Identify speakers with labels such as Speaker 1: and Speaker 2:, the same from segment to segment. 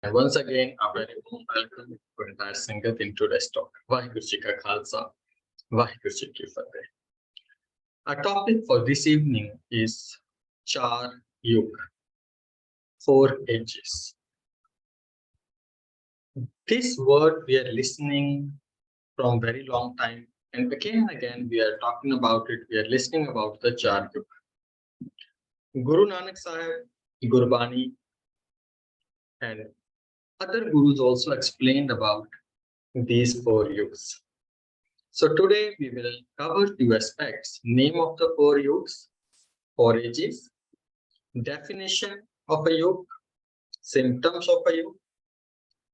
Speaker 1: And once again, a very warm welcome to entire Sangat in today's talk. Vaheguru Ji Ka Khalsa, Vaheguru Ji Ki Fateh. Our topic for this evening is Char Yug, 4 ages. This word we are listening from very long time, and again and again we are talking about it. We are listening about the Char Yug. Guru Nanak Sahib, Gurbani, and other gurus also explained about these 4 yugs. So today we will cover few aspects: name of the 4 yugs, 4 ages, definition of a yug, symptoms of a yug.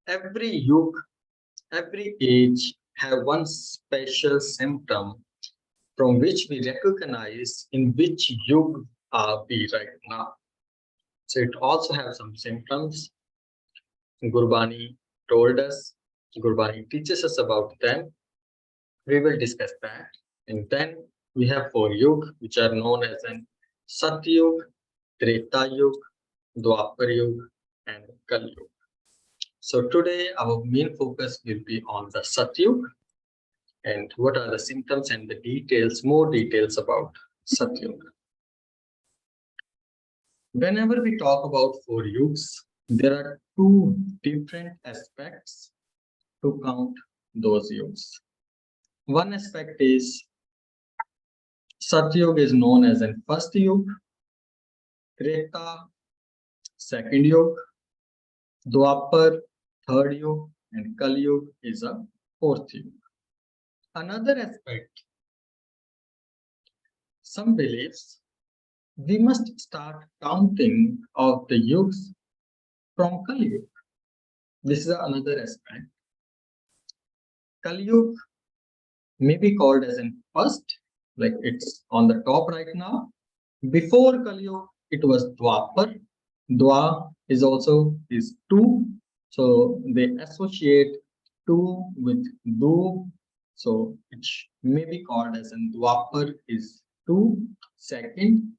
Speaker 1: Every yug, every age have one special symptom from which we recognize in which yug are we right now. So it also has some symptoms. Gurbani told us, Gurbani teaches us about them. We will discuss that. And then we have 4 yugs, which are known as an Satyug, Treta Yug, Dwapar Yug, and Kal Yug. So today our main focus will be on the Satyug and what are the symptoms and the details, more details about Satyug. Whenever we talk about 4 yugs, there are 2 different aspects to count those yugs. One aspect is Satyug is known as an first yug, Treta second yug, Dwapar third yug, and Kal yug is a 4th yug. Another aspect, some beliefs, we must start counting of the yugs from Kal yug. This is another aspect. Kal yug may be called as an first, like it's on the top right now. Before Kal yug, it was Dwapar. Dwa is also 2. So they associate 2 with Du. So it may be called as an Dwapar is 2. Second,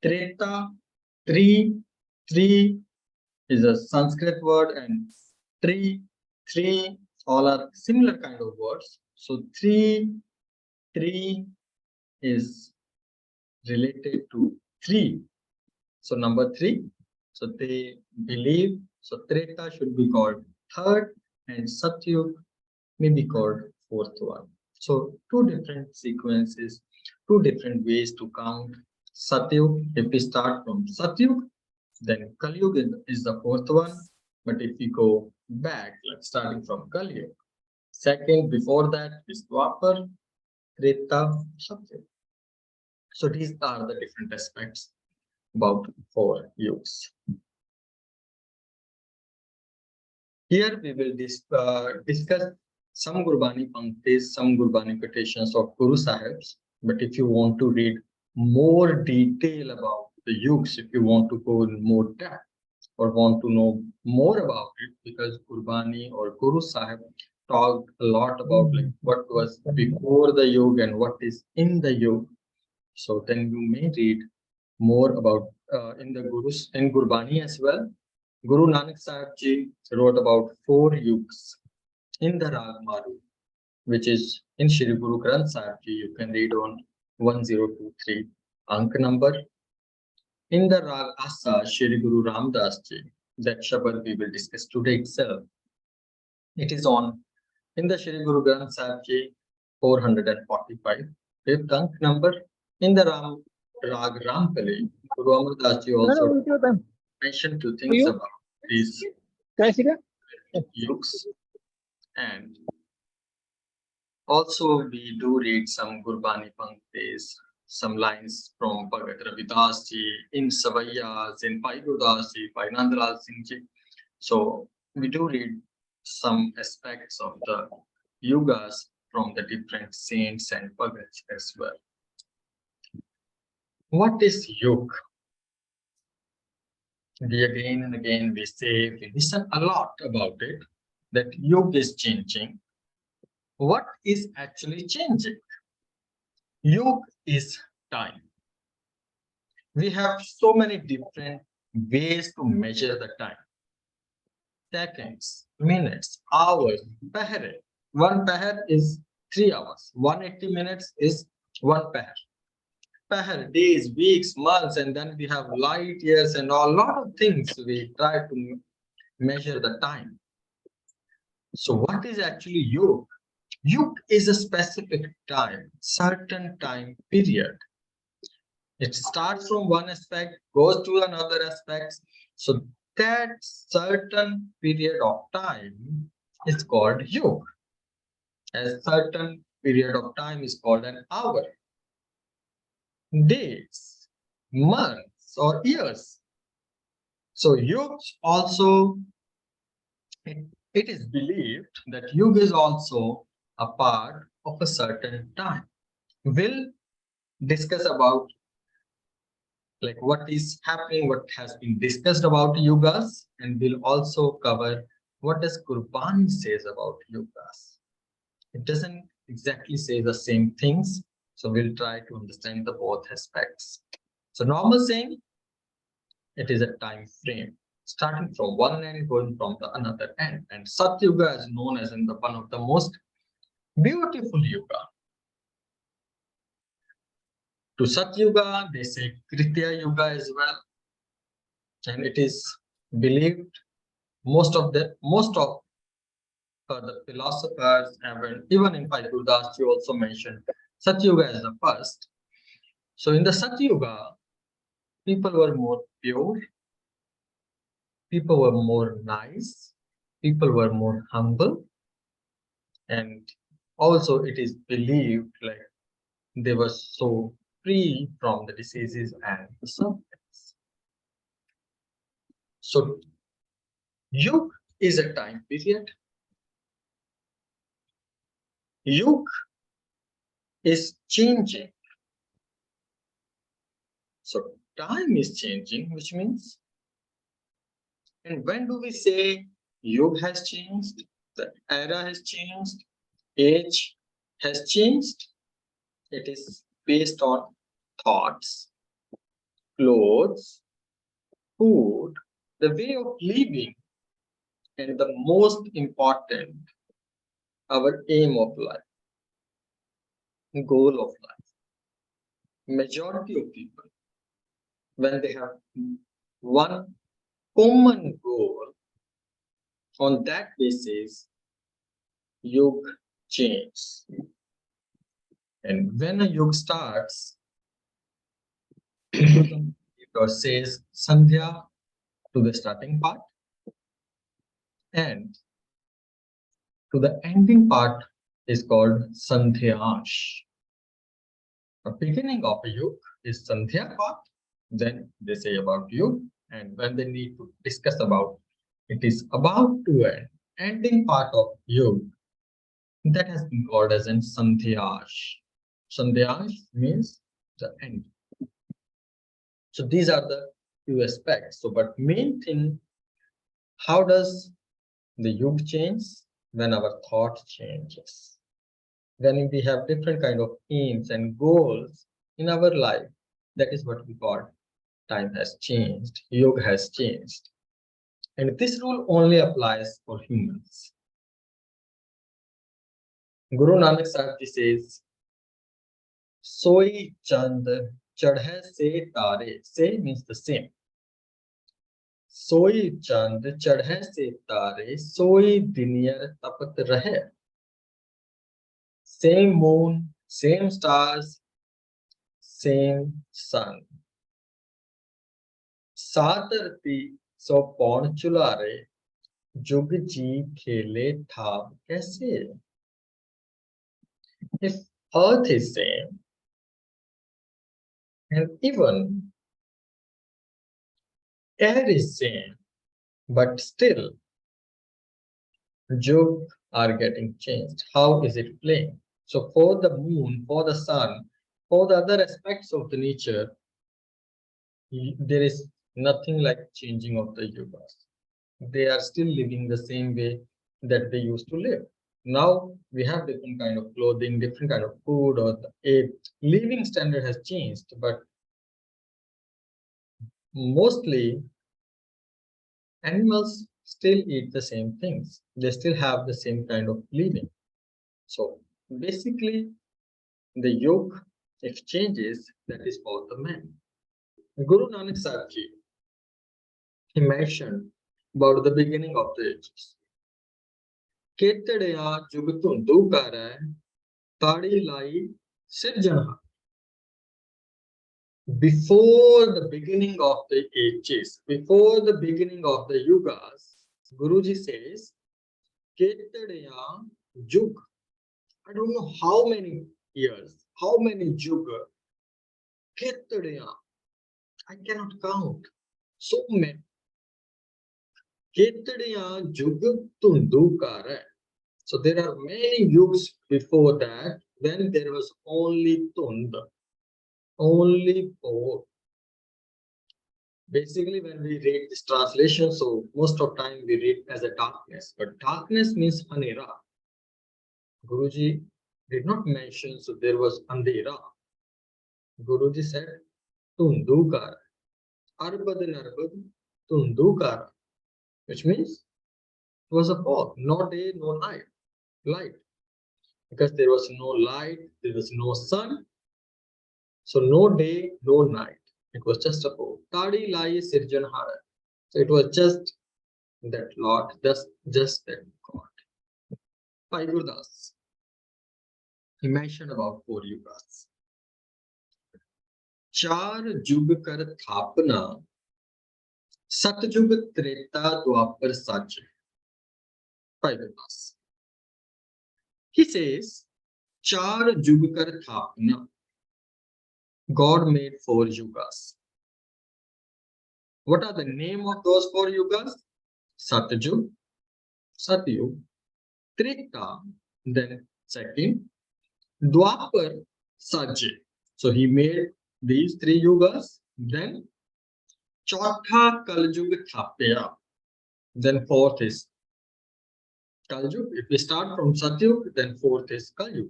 Speaker 1: Treta, 3. 3 is a Sanskrit word, and 3 all are similar kind of words. So 3 is related to 3. So number 3. So they believe, so Treta should be called third and Satyug may be called 4th one. So 2 different sequences, 2 different ways to count Satyug. If we start from Satyug, then Kal yug is the 4th one. But if we go back, like starting from Kal yug, second before that is Dwapar, Treta, Satyug. So these are the different aspects about 4 yugs. Here we will discuss some Gurbani Panktis, some Gurbani quotations of Guru Sahibs. But if you want to read more detail about the yugs, if you want to go in more depth or want to know more about it, because Gurbani or Guru Sahib talked a lot about like what was before the yug and what is in the yug. So then you may read more about in the Gurus, in Gurbani as well. Guru Nanak Sahib Ji wrote about 4 yugs in the Rag Maru, which is in Shri Guru Granth Sahib Ji. You can read on 1023 Ank number. In the Rag Asa, Shri Guru Ramdas Ji, that Shabad we will discuss today itself. It is on in the Shri Guru Granth Sahib Ji 445 5th Ank number. In the Rag Rampali, Guru Amar Das Ji also mentioned 2 things about these yugs, and also we do read some Gurbani Panktis, some lines from Bhagat Ravidas Ji, in Savaiyas, in Bhai Gurdas Ji, Bhai Nandlal Singh Ji. So we do read some aspects of the yugas from the different saints and Bhagats as well. What is yug? We again and again we say, we listen a lot about it, that yug is changing. What is actually changing? Yug is time. We have so many different ways to measure the time. seconds, minutes, hours, pahar. One pahar is 3 hours. 180 minutes is one pahar. Pahar, days, weeks, months, and then we have light years and a lot of things we try to measure the time. So what is actually yug? Yug is a specific time, certain time period. It starts from one aspect, goes to another aspect. So that certain period of time is called yug. A certain period of time is called an hour. Days, months, or years. So yug also, it is believed that yug is also a part of a certain time. We'll discuss about like what is happening, what has been discussed about yugas, and we'll also cover what does Gurbani says about yugas. It doesn't exactly say the same things, so we'll try to understand the both aspects. So normal saying, it is a time frame starting from one end going from the another end, and Satyuga is known as in the one of the most beautiful yuga. To Satyuga, they say Kritya Yuga as well, and it is believed most of the philosophers, and even in Gurudas, you also mentioned Satyuga as the first. So in the Satyuga, people were more pure, people were more nice, people were more humble, and also it is believed like they were so free from the diseases and the sufferings. So Yug is a time period. Yug is changing. So time is changing, which means, and when do we say Yug has changed, the era has changed, age has changed? It is based on thoughts, clothes, food, the way of living, and the most important, our aim of life, goal of life. Majority of people, when they have one common goal, on that basis, yug changes. And when a yug starts, or says Sandhya to the starting part, and to the ending part is called Sandhyash. The beginning of a yug is Sandhya part, then they say about yug, and when they need to discuss about it is about to end, ending part of yug, that has been called as in Sandhyash. Sandhyash means the end. So these are the two aspects. So, but main thing, how does the yug change? When our thought changes. When we have different kind of aims and goals in our life, that is what we call time has changed, yoga has changed. And this rule only applies for humans. Guru Nanak Sahib Ji says, Soi Chand Chadhe Se Tare. Se means the same. Soi Chand Chadhe Se Tare, Soi Diniyar Tapat Rahe. Same moon, same stars, same sun. Satarti so paun chulare, jug ji khele thab kaise. If earth is same, and even air is same, but still jug are getting changed. How is it playing? So for the moon, for the sun, for the other aspects of the nature, there is nothing like changing of the yugas. They are still living the same way that they used to live. Now we have different kind of clothing, different kind of food, or a living standard has changed, but mostly animals still eat the same things. They still have the same kind of living. So basically, the yoke exchanges that is for the men. Guru Nanak Sahib Ji, he mentioned about the beginning of the ages. Ketadaya jug dhundu kare, tadi lai sirjanha. Before the beginning of the ages, before the beginning of the yugas, Guruji says, Ketadaya jug. I don't know how many years, how many yuga. Ketadaya. I cannot count. So many. Ketadaya jug dhundu kare. So there are many yugs before that when there was only Tund, only four. Basically, when we read this translation, so most of time we read as a darkness, but darkness means Anera. Guruji did not mention, so there was Andhera. Guruji said Tundukar, Arbad Narbad Tundukar, which means it was a fog, no day, no night, light. Because there was no light, there was no sun, so no day, no night. It was just a fog. Tadi Lai Sirjanhara. So it was just that Lord, just that God. Bhai Gurdas, he mentioned about 4 yugas. चार युग कर थापना सतयुग त्रेता द्वापर सच. Bhai Gurdas, he says, चार युग कर थापना. God made 4 yugas. What are the name of those 4 yugas? Satyug, Satyug, Treta, then second, Dwapar, Saj. So he made these 3 yugas. Then Chautha Kaljug Thapya. Then fourth is Kaljug. If we start from Satyug, then fourth is Kaljug.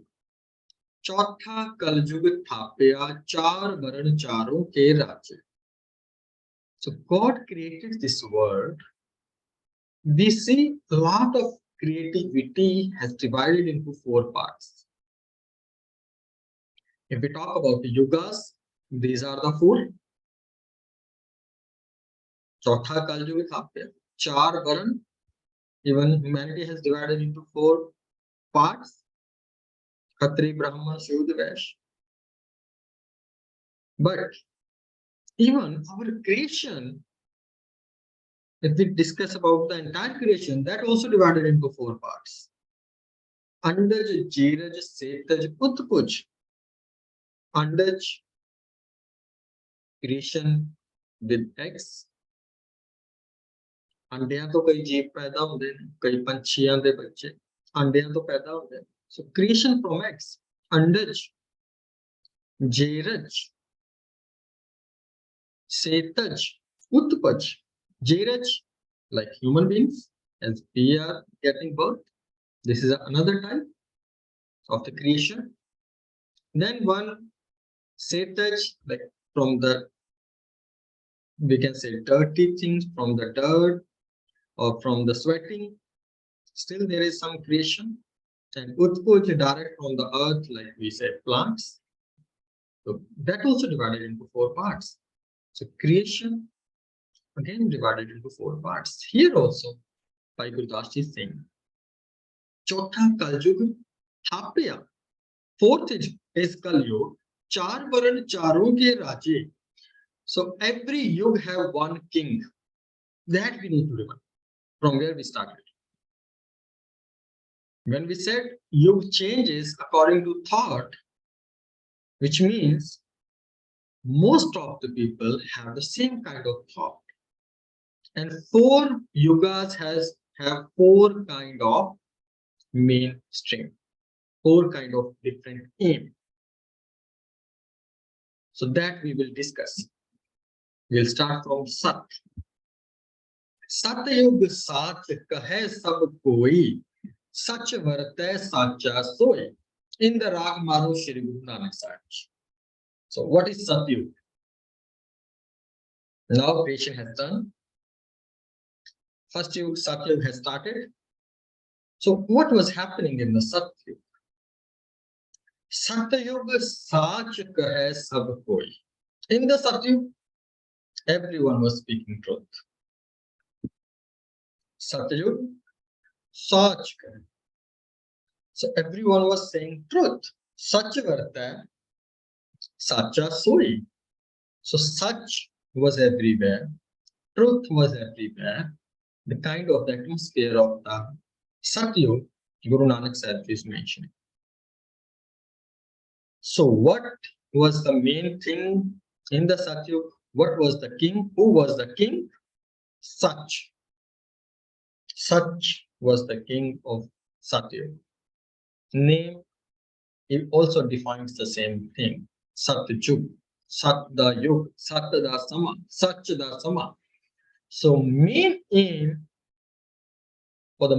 Speaker 1: Chautha Kaljug Thapya, Char Varan Charo Ke Raje. So God created this world. We see a lot of creativity has divided into 4 parts. If we talk about the yugas, these are the 4. Chautha Kaljug Thapya, Char Varan. Even humanity has divided into 4 parts. Khatri, Brahma, Shudra, Vaishya. But even our creation, if we discuss about the entire creation, that also divided into 4 parts. Andaj, Jiraj, Setaj, Utpuj. Andaj, creation with eggs. अंडियां तो कई जीव पैदा होते हैं, कई पंछियां दे बच्चे अंडियां तो पैदा होते हैं. So creation from eggs. Andaj, Jiraj, Setaj, Utpaj. Jiraj, like human beings, as we are getting birth. This is another type of the creation. Then one Setaj, like from the, we can say dirty things, from the dirt or from the sweating. Still there is some creation. And Utpuj, direct from the earth, like we say plants. So that also divided into 4 parts. So creation again divided into 4 parts. Here also, Bhai Gurdas is saying, Chautha Kaljug Thapya. 4th is Kalyug. Char Varan Charon Ke Raje. So every yug have one king. That we need to remember from where we started. When we said yug changes according to thought, which means most of the people have the same kind of thought. And 4 yugas have 4 kind of mainstream, 4 kind of different aim. So that we will discuss. We'll start from Sat. Satyug Sat kahe sab koi, sach vartay sacha soy. In the Rag Maro Shri Guru Nanak Sahib. So what is Satyug? Now creation has done. First Yug, Satyug has started. So what was happening in the Satyug? Satyug saach kahe sab koi. In the Satyug, everyone was speaking truth. Satyug saach kahe. So everyone was saying truth. Sach varta, sacha soi. So such was everywhere. Truth was everywhere. The kind of the atmosphere of the Satyug, Guru Nanak Sahib is mentioning. So what was the main thing in the Satyug? What was the king? Who was the king? Sach. Sach was the king of Satyug. Name, it also defines the same thing. Satyug, Satyug, Satyada Sama, Sachda Sama. So main aim for the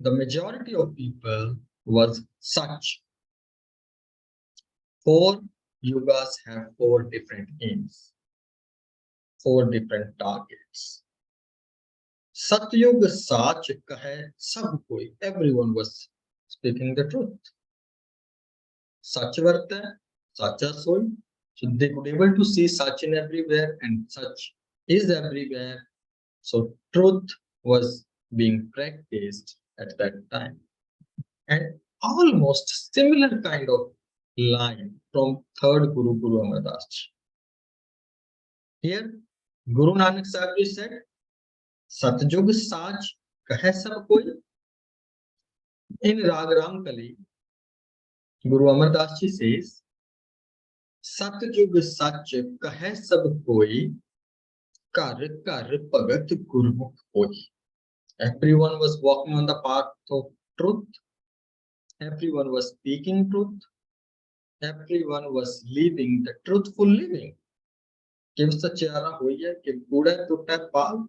Speaker 1: majority of people was such. 4 yugas have 4 different aims, 4 different targets. Satyug Sach kahe sab koi, everyone was speaking the truth. Sach varta, sacha soy. So they could able to see such in everywhere, and such is everywhere. So truth was being practiced at that time. And almost similar kind of line from third Guru, Guru Amar Das Ji. Here, Guru Nanak Sahib Ji said, Satyug Sach kahe sab koi. In Rag Ram Kali, Guru Amar Das Ji says, Satyug Sach kahe sab koi, kar kar pagat gurmukh koi. Everyone was walking on the path of truth. Everyone was speaking truth. Everyone was living the truthful living. Give Satyara hoya, give Buddha tutta pal.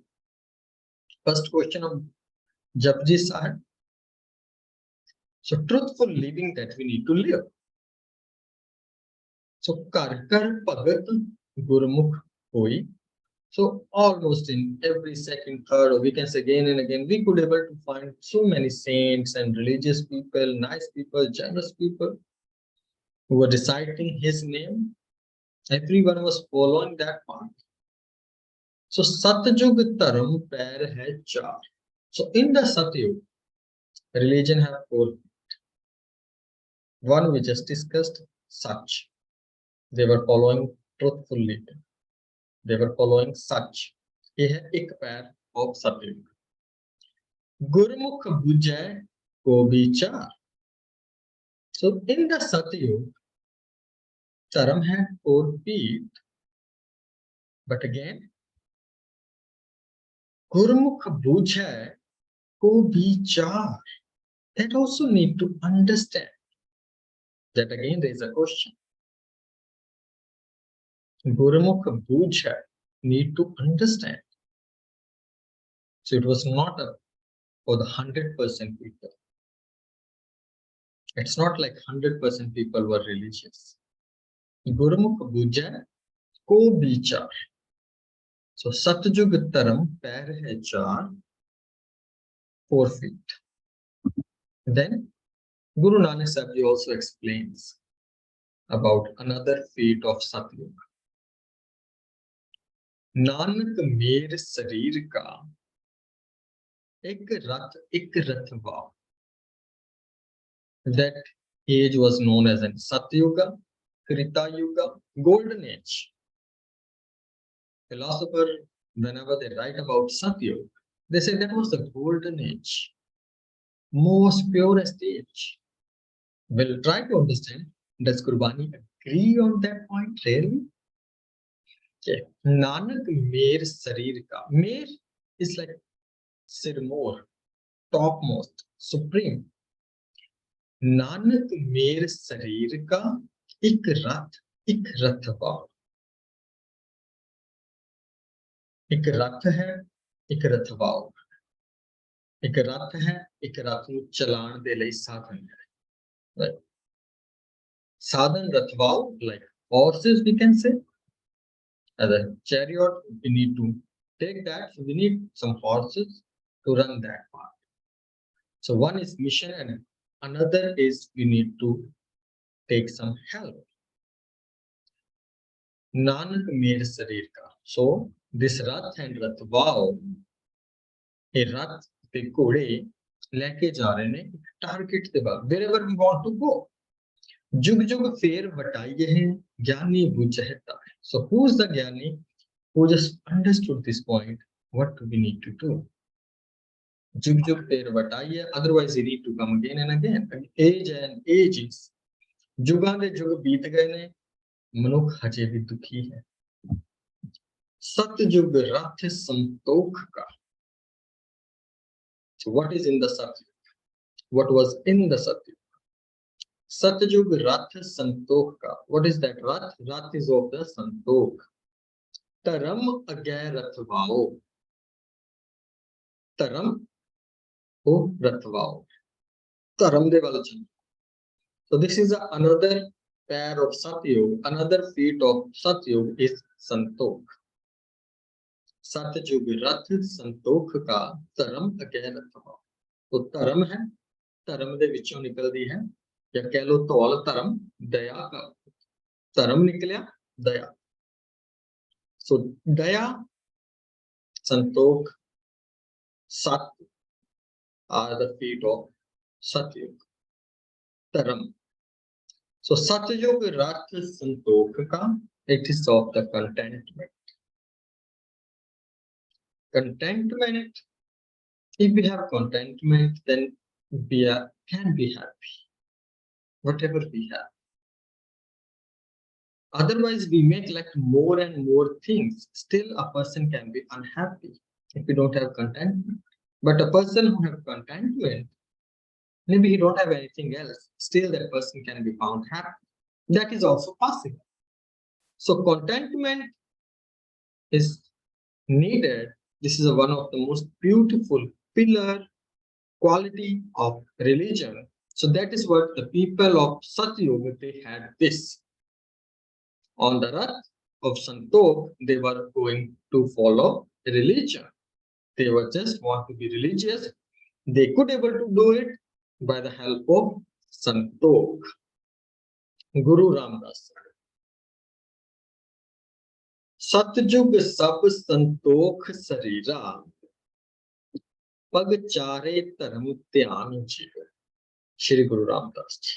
Speaker 1: First question of Japji Sahib. So truthful living that we need to live. So kar kar pagat gurmukh hoi. So almost in every second, third, or we can say again and again, we could able to find so many saints and religious people, nice people, generous people who were reciting his name. Everyone was following that path. So Satyug Taram Pair hai char. So in the Satyug, religion have 4. One we just discussed, Sach. They were following truthful living. They were following Sach. ये है एक पैर of Satyug. Gurmukh bujai ko vichar. So in the Satyug, Taram had 4 feet. But again, Gurmukh bujai ko vichar. That also need to understand. That again there is a question. Gurmukh bujai need to understand. So it was not for the 100% people. It's not like 100% people were religious. Gurmukh bujai ko vichar. So Satyug Taram pair hai char, 4 feet. Then Guru Nanak Sahib Ji also explains about another feat of Satyug. Nanak mer sarir ka ek rath vav. That age was known as an Satyuga, Krita Yuga, Golden Age. Philosopher, whenever they write about Satyug, they say that was the Golden Age, most purest age. We'll try to understand. Does Gurbani agree on that point? Really? Okay. Nanak Mer Sarir Ka. Mer is like Sirmor, topmost, supreme. Nanak Mer Sarir Ka ik rath vav. एक रथ है, एक रथ वाव. एक रथ है, एक रथ ਨੂੰ ਚਲਾਉਣ ਦੇ ਲਈ ਸਾਧਨ ਹੈ. Right? Sadhan rath vav, like horses we can say. As a chariot, we need to take that. So we need some horses to run that part. So one is mission and another is we need to take some help. Nanak made sarir ka. So this Rath and Rathwao, a Rath te घोड़े लेके जा रहे ने target के बाद wherever we want to go. जुग जुग फेर वटाइए हैं ज्ञानी बुझहता है. So who's the ज्ञानी who just understood this point? What do we need to do? Jug jug फेर वटाइए, otherwise you need to come again and again. Age and ages. जुगां दे जुग बीत गए ने, मनुख हजे भी दुखी है. सतयुग रथ संतोख का. So what is in the Satyug? What was in the Satyug? Satyug Rath Santokh ka. What is that Rath? Rath is of the Santokh. Taram Agay Rathvao. Taram O Rathvao. Taram de Valachan. So this is another pair of Satyug. Another feat of Satyug is Santokh. सतयुग रथ संतोख का धर्म अगह रथवा. तो धर्म है, धर्म दे विचों निकलदी है, या कह लो धौल धर्म दया का. धर्म निकलिया दया. सो दया, संतोख, सत are the feet of Satyug. धर्म. So Satyug रथ संतोख का, it is of the contentment. Contentment, if we have contentment, then we can be happy, whatever we have. Otherwise, we may collect more and more things. Still, a person can be unhappy if we don't have contentment. But a person who has contentment, maybe he don't have anything else. Still, that person can be found happy. That is also possible. So, contentment is needed. This is one of the most beautiful pillar quality of religion. So that is what the people of Satyug, they had this. On the Rath of Santokh, they were going to follow religion. They were just want to be religious. They could able to do it by the help of Santokh. Guru Ramdas. सतयुग सब संतोख शरीरा पग चारे धर्म ध्यान जीव. Shri Guru Ramdas ji.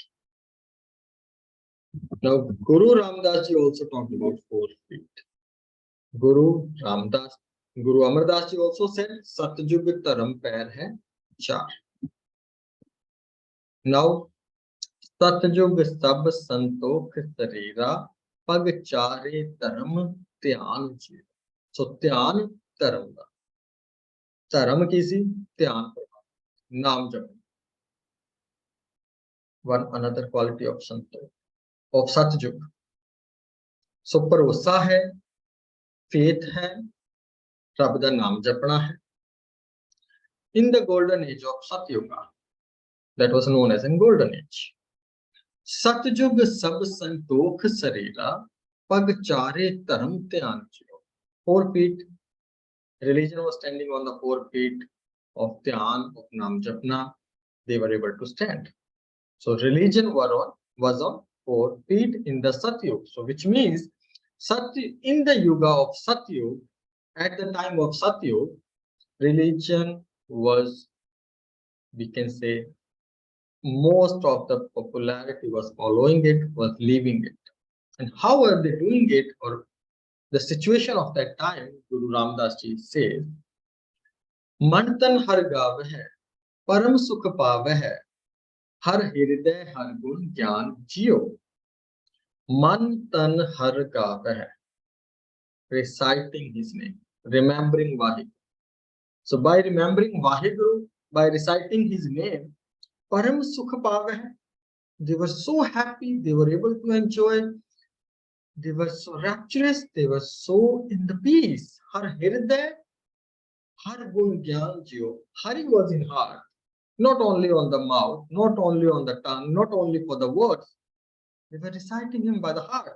Speaker 1: Now Guru Ramdas ji also talked about 4 feet. Guru Ramdas, Guru Amardas ji also said Satyug dharam pair hai 4. Now Satyug sab santokh sarira pag chare dharam ਧਿਆਨ ਜੀ. ਸੋ ਧਿਆਨ ਧਰਮ ਦਾ. ਧਰਮ ਕੀ ਸੀ? ਧਿਆਨ ਪ੍ਰਭਾਵ, ਨਾਮ ਜਪਣਾ. One another quality of Santok, of Satyug. ਸੋ ਭਰੋਸਾ ਹੈ, faith ਹੈ, ਰੱਬ ਦਾ ਨਾਮ ਜਪਣਾ ਹੈ. In the golden age of Satyuga, that was known as in golden age. Satyug sab santokh sarira pag chare dharam dhyan jiyo. 4 feet. Religion was standing on the 4 feet of dhyan, of nam japna. They were able to stand. So religion was on 4 feet in the Satyug. So which means in the yuga of Satyug, at the time of Satyug, religion was, we can say, most of the popularity was following it, was leaving it. And how are they doing it, or the situation of that time? Guru Ramdas ji says, Mantan har gaveh, param sukh paveh, har hirday har gun gyan jiyo. Mantan har gaveh, reciting his name, remembering Vaheguru. So by remembering Vaheguru, by reciting his name, param sukh paveh, they were so happy, they were able to enjoy. They were so rapturous, they were so in the peace. Har hirday, har gun gyan jiyo. Hari was in heart, not only on the mouth, not only on the tongue, not only for the words. They were reciting him by the heart.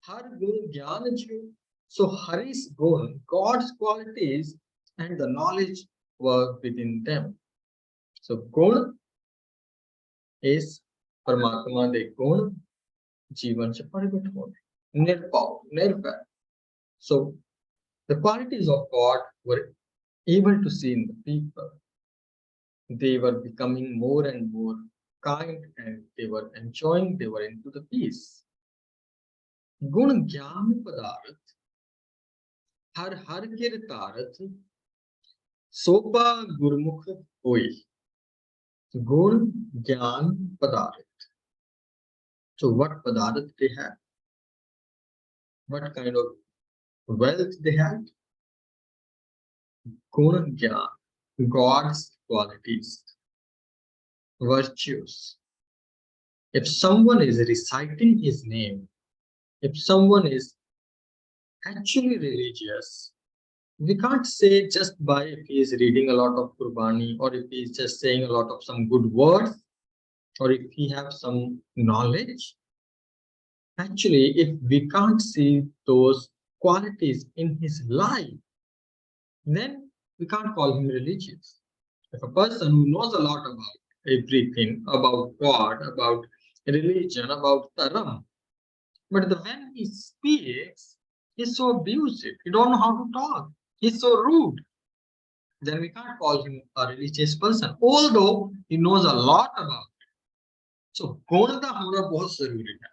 Speaker 1: Har gun gyan jiyo. So Hari's gun, God's qualities and the knowledge work within them. So gun is Paramatma de gun, Jivan se pragat hone. Nirpav, nirvair. So the qualities of God were able to see in the people. They were becoming more and more kind and they were enjoying, they were into the peace. Gun Gyan Padarth, Har Har Kirtarth, Sopa Gurmukh Hoi. Gun Gyan Padarth. So what Padarth they had? What kind of wealth they had? Gun Gyan, God's qualities, virtues. If someone is reciting his name, if someone is actually religious, we can't say just by if he is reading a lot of Qurbani or if he is just saying a lot of some good words or if he have some knowledge. Actually, if we can't see those qualities in his life, then we can't call him religious. If a person who knows a lot about everything, about God, about religion, about Dharam, but when he speaks, he's so abusive, he don't know how to talk, he's so rude, then we can't call him a religious person, although he knows a lot about it. So, गुण का होना बहुत जरूरी है.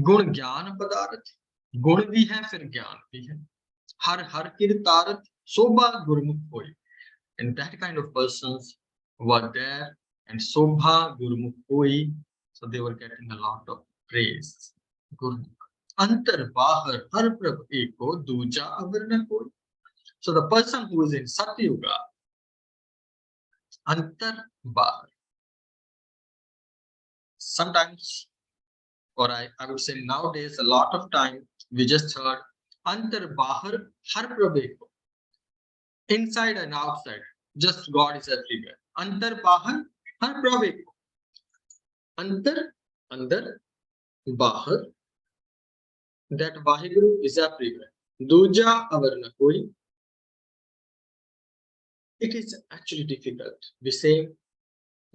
Speaker 1: गुण ज्ञान पदार्थ, गुण भी है फिर ज्ञान भी है. हर हर कीर्तार्थ शोभा गुरुमुख होई. And that kind of persons were there, and Sobha Gurmukh Hoi, so they were getting a lot of praise. Gurmukh. Antar Bahar Har Prabh Eko Duja Avarna Koi. So the person who is in Satyuga, Antar Bahar. Sometimes, or I would say nowadays, a lot of time we just heard Antar Bahar Har Prabh Eko. Inside and outside, just God is everywhere. Antar Bahar Har Prabh Eko. Antar, Andar, Bahar, that Vaheguru is everywhere. Duja Avarna Koi. It is actually difficult. We say,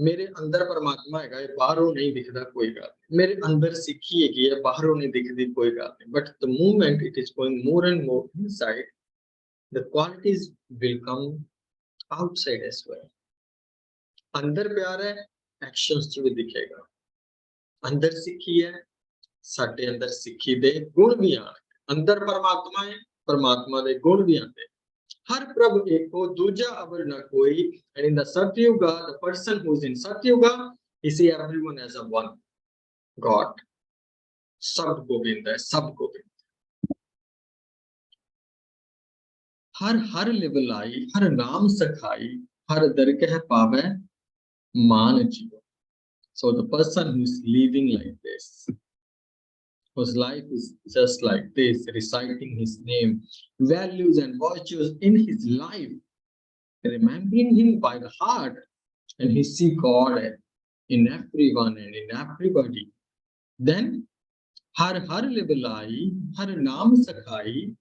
Speaker 1: मेरे अंदर परमात्मा है, ये बाहरों नहीं दिखता कोई बात नहीं. मेरे अंदर सिक्खी है कि ये बाहरों नहीं दिखती कोई बात नहीं. But the moment it is going more and more inside, the qualities will come outside as well. अंदर प्यार है, actions च भी दिखेगा. अंदर सिक्खी है, ਸਾਡੇ ਅੰਦਰ ਸਿੱਖੀ ਦੇ ਗੁਣ ਵੀ ਆਣ. ਅੰਦਰ ਪਰਮਾਤਮਾ ਹੈ, ਪਰਮਾਤਮਾ ਦੇ ਗੁਣ ਵੀ ਆਉਂਦੇ. ਹਰ ਪ੍ਰਭ ਏਕੋ ਦੂਜਾ ਅਵਰ ਨਾ ਕੋਈ. And in the Satyuga, the person who is in Satyuga, he see everyone as a one God. Sab Govind hai, Sab Govind. हर हर लिवलाई, हर नाम सखाई, हर दरगह पावे मान जीव. So the person who is living like this, whose life is just like this, reciting his name, values and virtues in his life, remembering him by the heart, and he see God in everyone and in everybody. Then, har har libalai, har naam sakhai,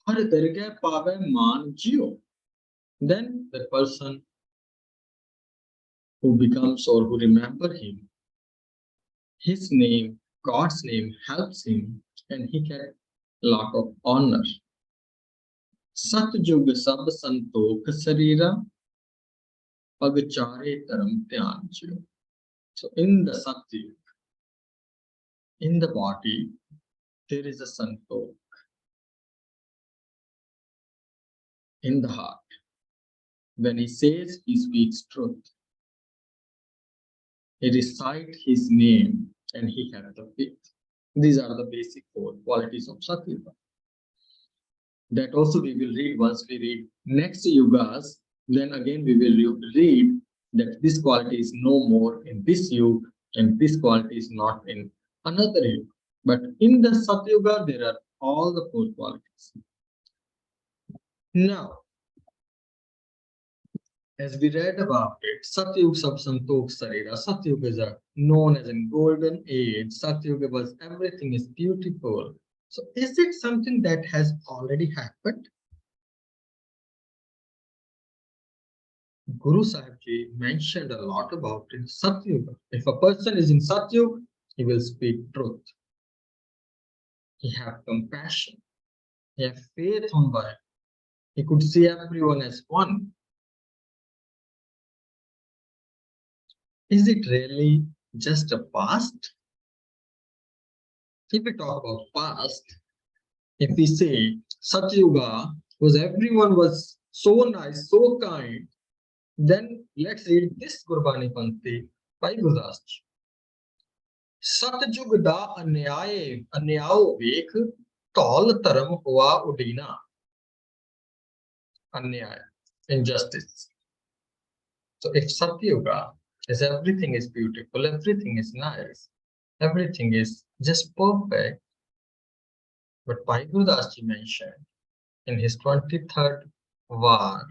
Speaker 1: har dargah pave maan jio. Then the person who becomes or who remember him, his name, God's name helps him and he get a lot of honor. Satyug sab santokh sarira pagchare taram dhyan. So in the Satyug, in the body, there is a santokh. In the heart, when he says, he speaks truth. He recites his name and he has the faith. These are the basic four qualities of Satyuga. That also we will read once we read next Yugas. Then again we will read that this quality is no more in this Yuga and this quality is not in another Yuga. But in the Satyuga there are all the four qualities. Now, as we read about it, Satyug Sab Santokh Sarira. Satyug is known as a golden age. Satyug was everything is beautiful. So is it something that has already happened? Guru Sahib Ji mentioned a lot about in Satyug. If a person is in Satyug, he will speak truth. He have compassion. He have faith on God. He could see everyone as one. Is it really just a past? If we talk about past, if we say Satyuga was everyone was so nice, so kind, then let's read this Gurbani Panti by Gurdas Ji. सतयुग दा अन्याय अन्याओ वेख तौल धर्म हुआ उडीना. Anyay, injustice. So if Satyuga is everything is beautiful, everything is nice, everything is just perfect, but Bhai Gurdas Ji mentioned in his 23rd var,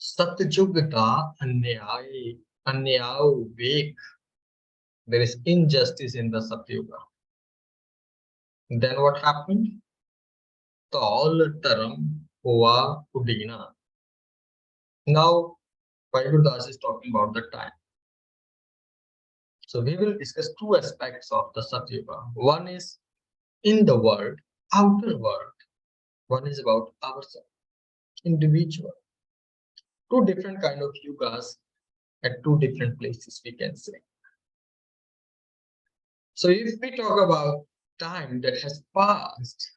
Speaker 1: Satyug da anyay anyao vek. There is injustice in the Satyuga. Then what happened? Taul taram hua udina. Now, Bhai Gurdas is talking about the time. So we will discuss two aspects of the Satyuga. One is in the world, outer world. One is about ourselves, individual. Two different kind of yugas at two different places, we can say. So if we talk about time that has passed,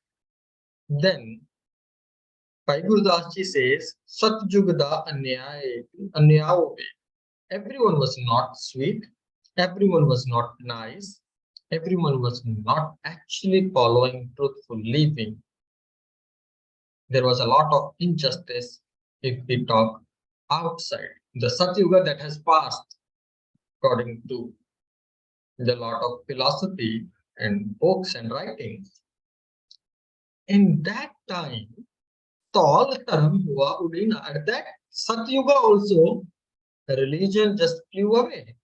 Speaker 1: then Bhai Gurdas Ji says, Satyugda anyao. Everyone was not sweet, everyone was not nice, everyone was not actually following truthful living. There was a lot of injustice if we talk outside. The Satyuga that has passed, according to the lot of philosophy and books and writings. In that time, Tol Taram Hua Udina, at that Satyuga also, the religion just flew away.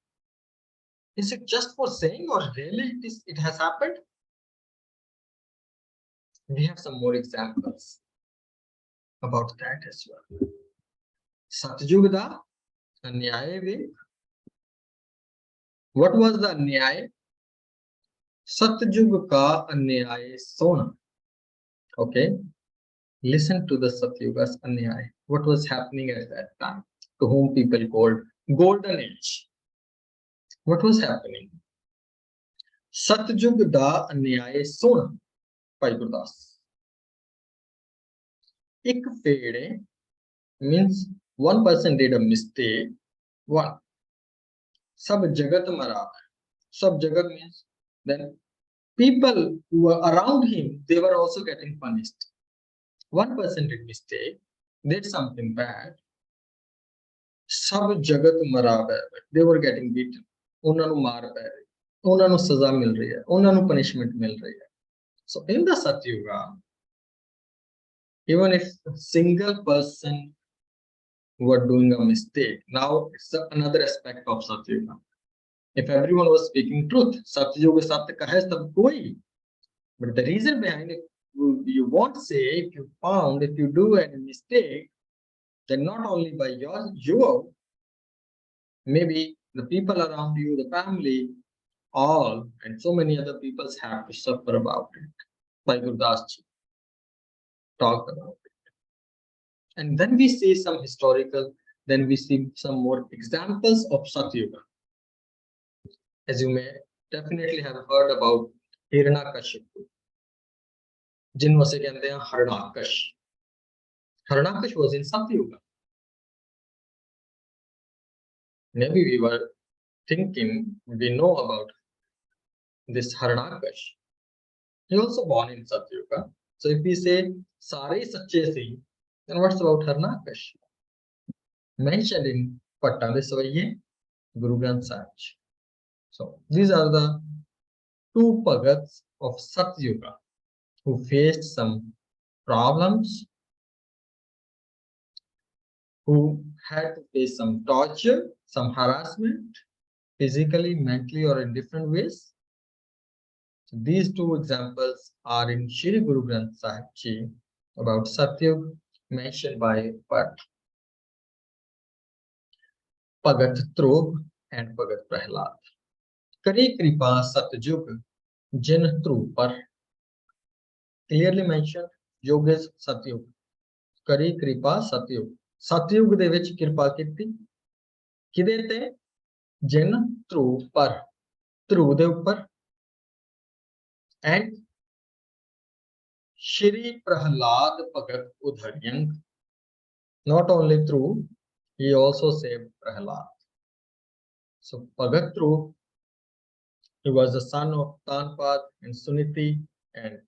Speaker 1: Is it just for saying or really it has happened? We have some more examples about that as well. Satyug da anyay ve. What was the anyay? Satyug ka anyay sona. Okay, listen to the Satyuga's anyay. What was happening at that time? To whom people called golden age. What was happening? Satyug da anyay sona. Bhai Gurdas. Ik fede means one person did a mistake. One. Sab jagat mara. Sab jagat means then people who were around him, they were also getting punished. One person did mistake, did something bad. Sab jagat mara. They were getting beaten. ਉਹਨਾਂ ਨੂੰ ਮਾਰ ਪੈ ਰਹੀ, ਉਹਨਾਂ ਨੂੰ ਸਜ਼ਾ ਮਿਲ ਰਹੀ ਹੈ, ਉਹਨਾਂ ਨੂੰ punishment ਮਿਲ ਰਹੀ ਹੈ. So in the Satyuga, even if a single person were doing a mistake, now it's another aspect of Satyuga. If everyone was speaking truth, Satyuga Satya kahe sab koi. But the reason behind it, you won't say if you do any mistake, then not only by you, maybe the people around you, the family, all, and so many other people have to suffer about it. Bhai Gurdas Ji talked about it. And then we see some historical, then we see some more examples of Satyuga. As you may definitely have heard about Hiranyakashipu. जिनको से कहते हैं हरणाकश. Harnakash was in Satyuga. Maybe we were thinking we know about this Harnakash. He also born in Satyuga. So if we say Sare Sache Singh, then what's about Harnakash? Mentioned in Pattabiswaye, Guru Granth Sahib. So these are the two Bhagats of Satyuga who faced some problems, who had to face some torture, some harassment, physically, mentally, or in different ways. So these two examples are in Shri Guru Granth Sahib Ji about Satyug mentioned by Bhagat Dhruv and Bhagat Prahlad. Kari Kripa Satyug Jin Dhruv par clearly mentioned Yogas Satyug. Kari Kripa Satyug. Satyug ਦੇ ਵਿੱਚ ਕਿਰਪਾ ਕੀਤੀ ਕਿਹਦੇ ਤੇ ਜਿਨ ਧਰੂ ਪਰ ਧਰੂ ਦੇ ਉੱਪਰ and Shri Prahlad Bhagat Udharyang. Not only through, he also saved Prahlad. So Bhagat Dhruv, he was the son of Tanpad and Suniti, and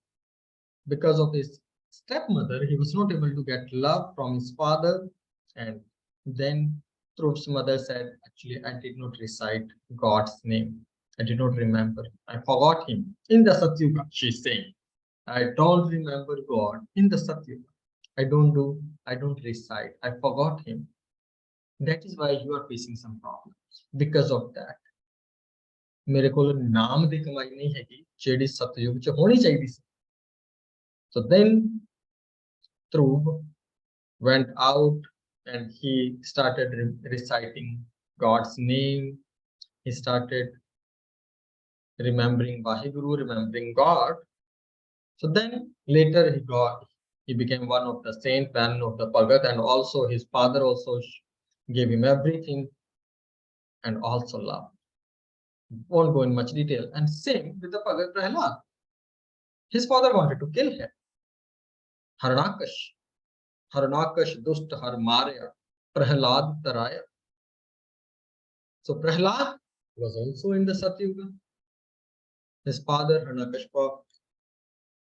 Speaker 1: because of his stepmother, he was not able to get love from his father. And then Dhruv's mother said, actually, I did not recite God's name. I did not remember. I forgot him. In the Satyuga, she's saying, I don't remember God in the Satyuga. I don't recite. I forgot him. That is why you are facing some problems. Because of that. मेरे को नाम दी कमाई नहीं है कि JD सतयुग च होनी चाहिए सी. So then Dhruv went out and he started reciting God's name. He started remembering Vaheguru, remembering God. So then later he became one of the saint, one of the Bhagat, and also his father also gave him everything and also love. Won't go in much detail. And same with the Bhagat Prahlad. His father wanted to kill him. Harnakash dust har marya, Prahlad taraya. So Prahlad was also in the Satyuga. His father Harnakashpa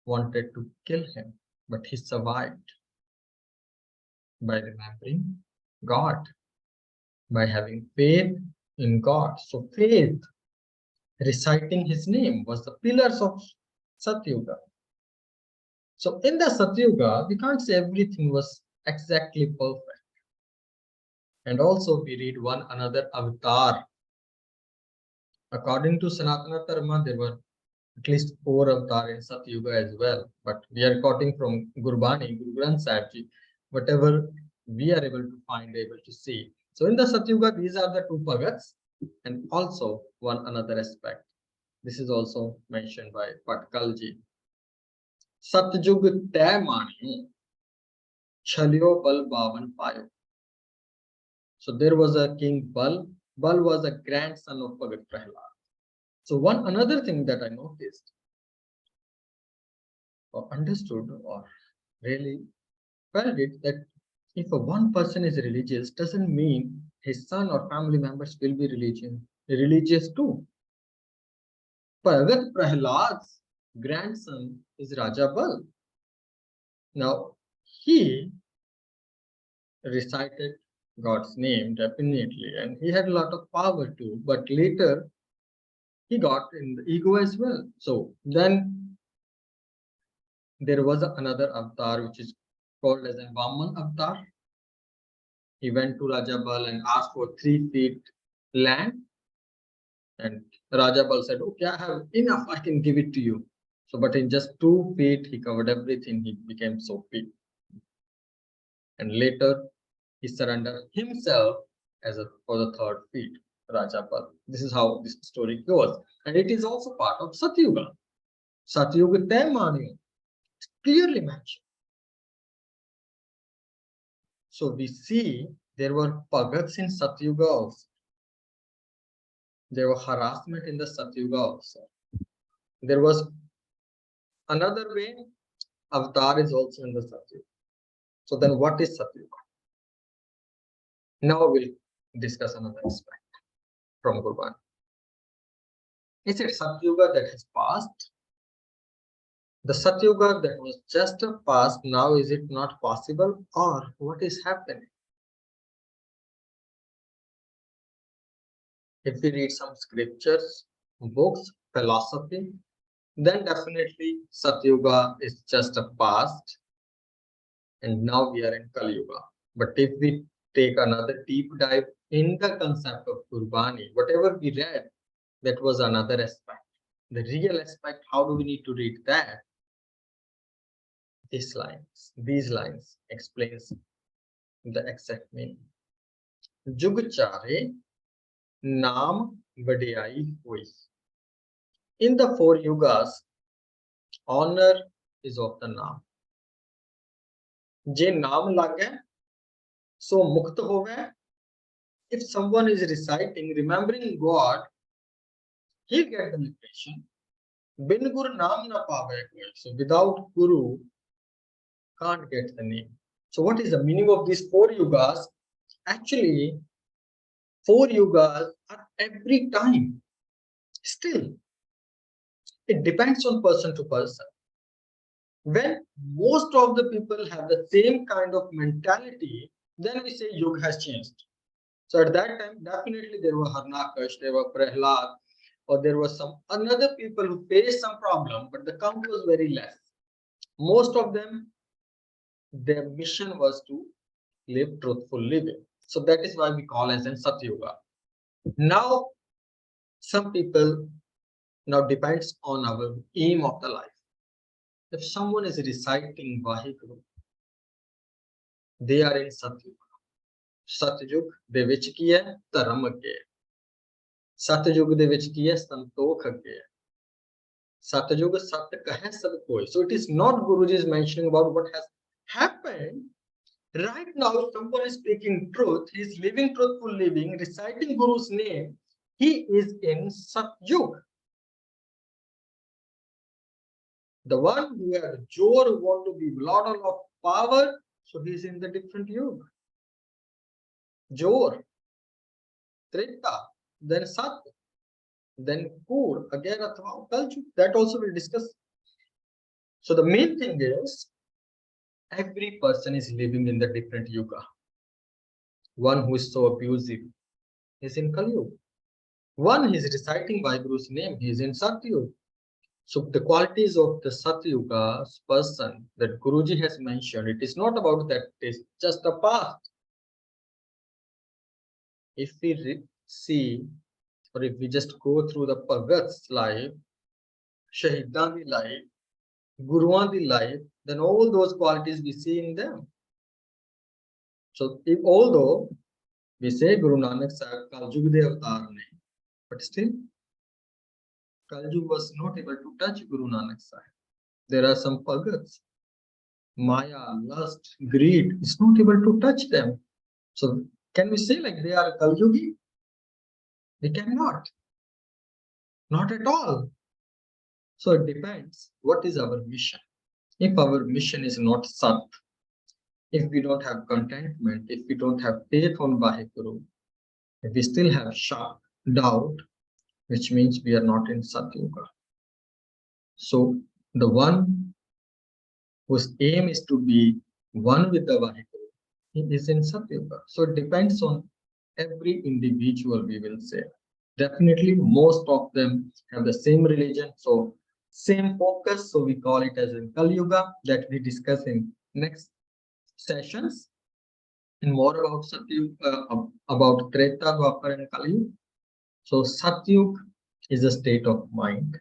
Speaker 1: wanted to kill him, but he survived by remembering God, by having faith in God. So faith, reciting his name, was the pillars of Satyuga. So in the Satyuga, we can't say everything was exactly perfect. And also we read one another avatar. According to Sanatana Dharma, there were at least 4 avatars in Satyuga as well. But we are quoting from Gurbani, Guru Granth Sahib Ji, whatever we are able to find, able to see. So in the Satyuga, these are the 2 Bhagats and also one another aspect. This is also mentioned by Patkalji. Satyug tay maniyo, chalyo bal bavan payo. So there was a king Bal. Bal was a grandson of Bhagat Prahlad. So one another thing that I noticed or understood or really felt it, that if one person is religious, doesn't mean his son or family members will be religious too. Bhagat Prahlad's grandson is Raja Bal. Now he recited God's name definitely, and he had a lot of power too, but later he got in the ego as well. So then there was another avatar which is called as a Vaman avatar. He went to Raja Bal and asked for 3 feet land, and Raja Bal said, okay, I have enough, I can give it to you. So but in just 2 feet he covered everything. He became so big, and later he surrendered himself for the 3rd feet, Raja Bal. This is how this story goes, and it is also part of Satyuga. Satyuga te maniyo, clearly mentioned. So we see there were Bhagats in Satyuga also. There was harassment in the Satyuga also. There was another way, avatar is also in the Satyuga. So then what is Satyuga? Now we'll discuss another aspect from Gurbani. Is it Satyuga that has passed? The Satyuga that was just a past, now is it not possible, or what is happening? If we read some scriptures, books, philosophy, then definitely Satyuga is just a past, and now we are in Kali Yuga. But if we take another deep dive in the concept of Gurbani, whatever we read, that was another aspect. the real aspect, how do we need to read that? These lines explains the exact meaning. Jug chare naam vadiyai hui. In the 4 yugas, honor is of the naam. Je naam lag gaya, so mukt ho gaya. If someone is reciting, remembering God, he'll get the liberation. Bin Guru naam na paave koi. So without Guru, can't get the name. So what is the meaning of these 4 yugas? Actually, 4 yugas are every time. Still, it depends on person to person. When most of the people have the same kind of mentality, then we say Yug has changed. So at that time, definitely there were Harnakash, there were Prahlad, or there was some another people who faced some problem, but the count was very less. Most of them, their mission was to live truthful living. So that is why we call as in Satyuga. Now, some people now depends on our aim of the life. If someone is reciting Vaheguru, they are in Satyuga. Satyug ਦੇ ਵਿੱਚ ਕੀ ਹੈ ਧਰਮ ਅੱਗੇ ਸਤਯੁਗ ਦੇ ਵਿੱਚ ਕੀ ਹੈ ਸੰਤੋਖ ਅੱਗੇ Satyug ਸਤ ਕਹੈ ਸਭ ਕੋਈ. So it is not Guruji is mentioning about what has happened. Right now, if someone is speaking truth, he is living truthful living, reciting Guru's name, he is in Satyug. The one who has Jor, who want to be Lord of power, so he is in the different Yug. Jor, Treta, then Sat, then Kur, again Athva, Kaljug. That also we'll discuss. So the main thing is, every person is living in the different Yuga. One who is so abusive is in Kalyug. One is reciting Vaheguru's name, he is in Satyug. So the qualities of the Satyuga person that Guruji has mentioned, it is not about that it is just the past. If we see, or if we just go through the Bhagat's life, Shahidan di life, Guruan di life, then all those qualities we see in them. So if, although we say Guru Nanak Sahib Kaljug de avatar ne, but still Kaljug was not able to touch Guru Nanak Sahib. There are some Bhagats, Maya, lust, greed is not able to touch them. So can we say like they are Kaljugi? We cannot. Not at all. So it depends what is our mission. If our mission is not Sat, if we don't have contentment, if we don't have faith on Vaheguru, if we still have shock, doubt, which means we are not in Satyuga. So the one whose aim is to be one with the Vaheguru, he is in Satyuga. So it depends on every individual, we will say. Definitely most of them have the same religion, so same focus, so we call it as in Kali Yuga, that we discuss in next sessions. And more about Satyug, about Treta, Dwapar and Kali Yuga. So Satyug is a state of mind.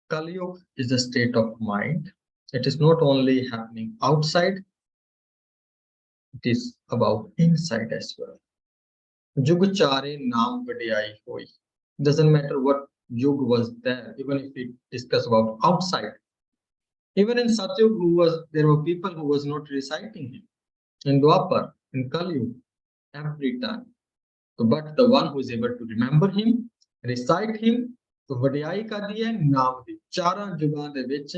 Speaker 1: Kali Yuga is a state of mind. It is not only happening outside, it is about inside as well. Jug chare naam vadiyai hoi. Doesn't matter what Yug was there, even if we discuss about outside. Even in Satyug, there were people who was not reciting him. In Dwapar, in Kali Yuga, every time. So, but the one who is able to remember him, recite him, तो वडियाई का दिया नाम दी चारा जुगां दे विच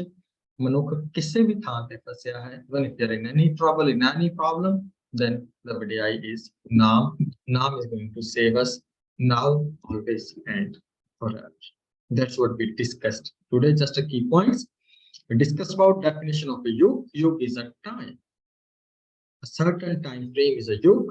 Speaker 1: मनुख किसी भी थां ते फसिया है when if you're in any trouble, in any problem, then the vadiai is naam. Naam is going to save us now, always, and forever. That's what we discussed today. Just a key points. We discussed about definition of a yug. Yug is a time. A certain time frame is a yug.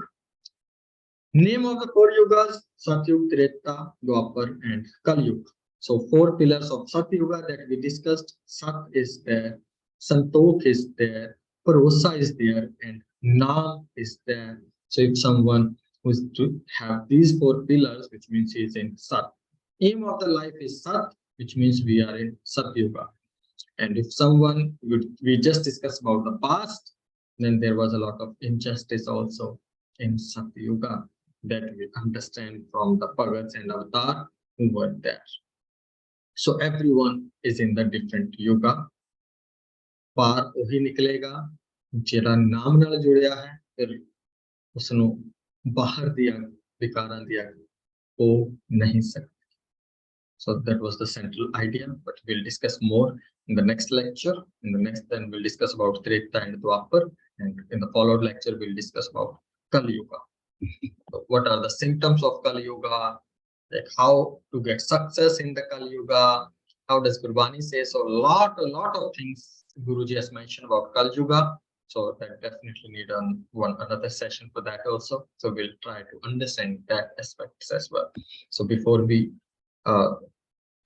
Speaker 1: Name of the 4 yugas: Satyug, Treta, Dwapar, and Kali Yuga. So 4 pillars of Satyuga that we discussed. Sat is there, Santokh is there, Parosa is there, and Naam is there. So if someone who is to have these 4 pillars, which means he is in Sat. aim of the life is Sat, which means we are in Satyuga. And if someone we just discussed about the past, then there was a lot of injustice also in Satyuga that we understand from the Bhagats and Avatar who were there. So everyone is in the different yuga. ਪਾਰ ਉਹੀ ਨਿਕਲੇਗਾ ਜਿਹੜਾ ਨਾਮ ਨਾਲ ਜੁੜਿਆ ਹੈ ਫਿਰ ਉਸਨੂੰ ਬਾਹਰ ਦੀਆਂ ਵਿਕਾਰਾਂ ਦੀ ਅੱਗ ਹੋ ਨਹੀਂ ਸਕਦੀ. So that was the central idea, but we'll discuss more in the next lecture. In the next, then we'll discuss about Treta and Dwapar, and in the followed lecture we'll discuss about Kali Yuga. So what are the symptoms of Kali Yuga? Like how to get success in the Kali Yuga? How does Gurbani say? So a lot of things Guruji has mentioned about Kali Yuga. So that definitely need another session for that also. So we'll try to understand that aspects as well. So before we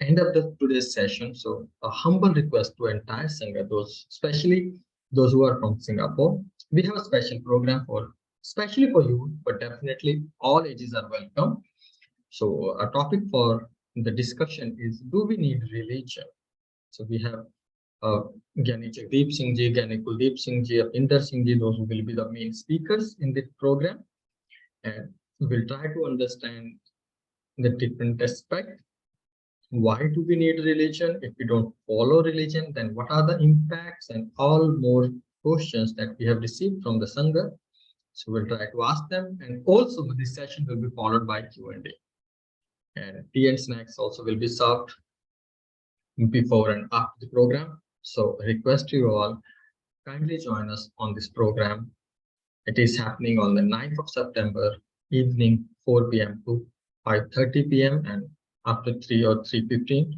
Speaker 1: end up today's session, so a humble request to entire Sangha, especially those who are from Singapore. We have a special program especially for you, but definitely all ages are welcome. So our topic for the discussion is, do we need religion? So we have Gyani Jagdeep Singh Ji, Gyani Kuldeep Singh Ji, Inder Singh Ji, those who will be the main speakers in this program. And we'll try to understand the different aspects. Why do we need religion? If we don't follow religion, then what are the impacts, and all more questions that we have received from the Sangha. So we'll try to ask them, and also this session will be followed by Q&A. And tea and snacks also will be served before and after the program. So I request you all kindly join us on this program. It is happening on the 9th of September, evening 4 p.m. to 5:30 p.m. and after 3 or 3:15,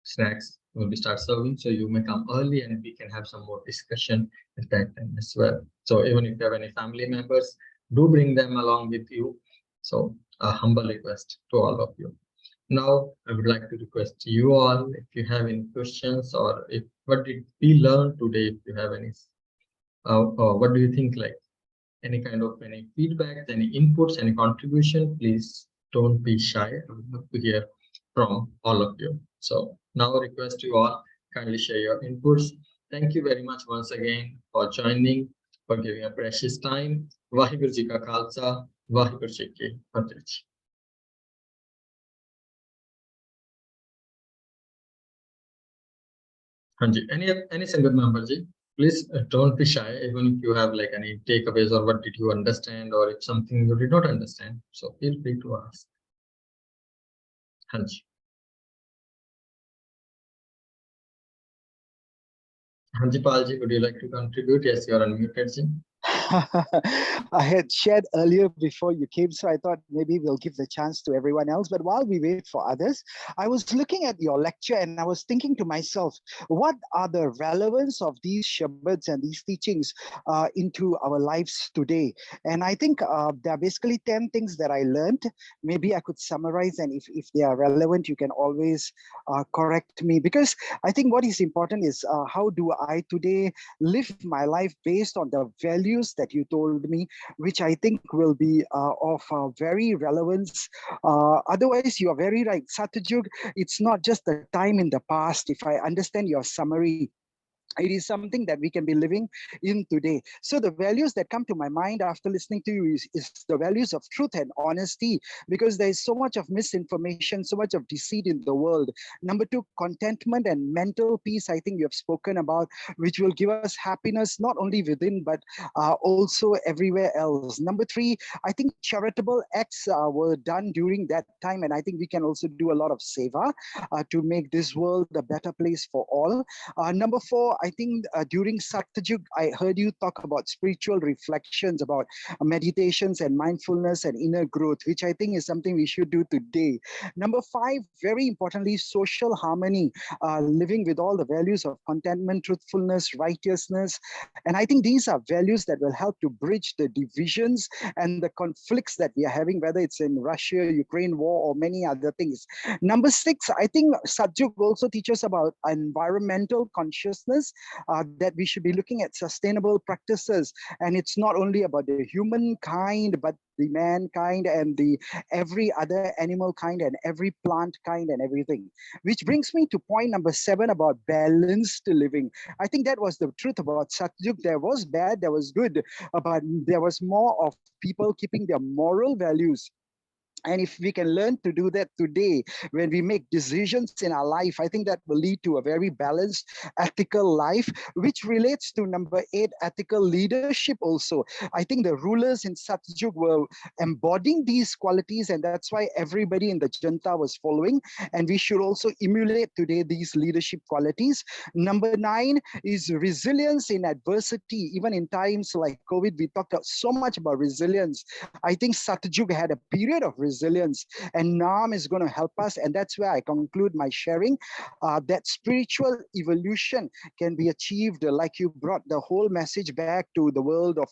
Speaker 1: snacks will be start serving. So you may come early and we can have some more discussion at that time as well. So even if you have any family members, do bring them along with you. So a humble request to all of you. Now I would like to request you all, if you have any questions, or what did we learn today, if you have any, what do you think, like any kind of any feedback, any inputs, any contribution, please don't be shy. I would love to hear from all of you. So now I request you all kindly share your inputs. Thank you very much once again for joining, for giving a precious time. Vaheguru Ji Ka Khalsa, Vaheguru Ji Ki Fateh. Hanji, any Sangat member Ji, please don't be shy, even if you have like any takeaways, or what did you understand, or if something you did not understand. So feel free to ask. Hanji. Hanji Palji, would you like to contribute? Yes, you are unmuted, Ji.
Speaker 2: I had shared earlier before you came, so I thought maybe we'll give the chance to everyone else. But while we wait for others, I was looking at your lecture and I was thinking to myself, what are the relevance of these Shabads and these teachings into our lives today? And I think there are basically 10 things that I learned. Maybe I could summarize, and if they are relevant, you can always correct me. Because I think what is important is how do I today live my life based on the values that you told me, which I think will be of very relevance. Otherwise, you are very right. Satyug, it's not just the time in the past. If I understand your summary, it is something that we can be living in today. So the values that come to my mind after listening to you is the values of truth and honesty, because there is so much of misinformation, so much of deceit in the world. Number 2, contentment and mental peace, I think you have spoken about, which will give us happiness, not only within, but also everywhere else. Number 3, I think charitable acts were done during that time. And I think we can also do a lot of seva to make this world a better place for all. Number 4, I think during Satyug, I heard you talk about spiritual reflections, about meditations and mindfulness and inner growth, which I think is something we should do today. Number 5, very importantly, social harmony, living with all the values of contentment, truthfulness, righteousness. And I think these are values that will help to bridge the divisions and the conflicts that we are having, whether it's in Russia, Ukraine war, or many other things. Number 6, I think Satyug also teaches about environmental consciousness that we should be looking at sustainable practices. And it's not only about the humankind, but the mankind and the every other animal kind and every plant kind and everything. Which brings me to point number 7 about balanced living. I think that was the truth about Satyug. There was bad, there was good, but there was more of people keeping their moral values. And if we can learn to do that today, when we make decisions in our life, I think that will lead to a very balanced, ethical life, which relates to number 8, ethical leadership also. I think the rulers in Satyug were embodying these qualities, and that's why everybody in the junta was following. And we should also emulate today these leadership qualities. Number 9 is resilience in adversity. Even in times like COVID, we talked so much about resilience. I think Satyug had a period of resilience, and Nam is going to help us. And that's where I conclude my sharing. That spiritual evolution can be achieved, like you brought the whole message back to the world of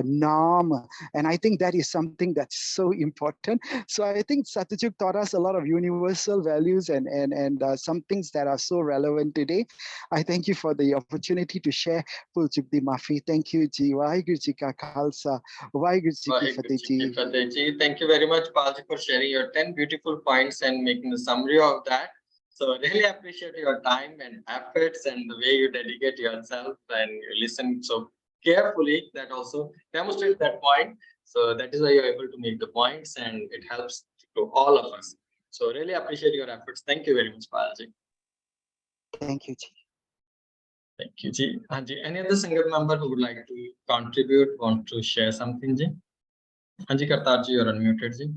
Speaker 2: Nam. And I think that is something that's so important. So I think Satyug taught us a lot of universal values and some things that are so relevant today. I thank you for the opportunity to share. Pulchuk di Mafi. Thank you, Ji. Waheguru Ji Ka Khalsa. Waheguru Ji Ki Fateh Ji.
Speaker 1: Thank you very much, Palji, for sharing your 10 beautiful points and making the summary of that. So really appreciate your time and efforts and the way you dedicate yourself and you listen so carefully. That also demonstrates that point. So that is why you're able to make the points, and it helps to all of us. So really appreciate your efforts. Thank you very much, Palji.
Speaker 2: Thank you, Ji.
Speaker 1: Thank you, Ji. Anji, any other Sangat member who would like to contribute, want to share something, Ji? Anji Kartar Ji, you're unmuted, Ji.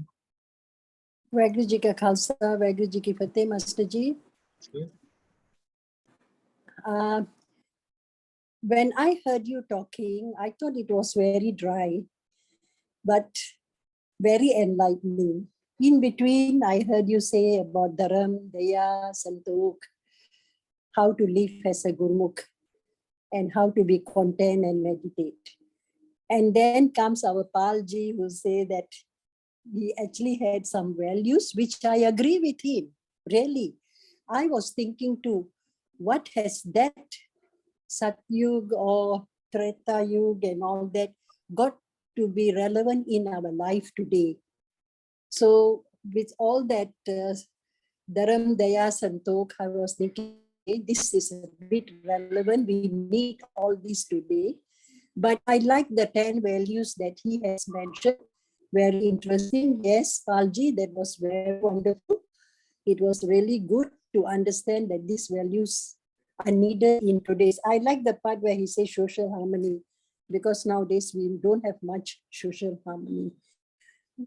Speaker 3: Waheguru Ji Ka Khalsa, Waheguru Ji Ki Fateh, Master Ji. When I heard you talking, I thought it was very dry, but very enlightening. In between, I heard you say about Dharam, Daya, Santok, how to live as a Gurmukh, and how to be content and meditate. And then comes our Palji, who say that he actually had some values, which I agree with him, really. I was thinking too, what has that Satyug or Treta Yug and all that got to be relevant in our life today? So with all that Dharam, Daya, Santok, I was thinking, this is a bit relevant. We need all this today. But I like the 10 values that he has mentioned. Very interesting. Yes, Palji, that was very wonderful. It was really good to understand that these values are needed in today's. I like the part where he says social harmony, because nowadays we don't have much social harmony.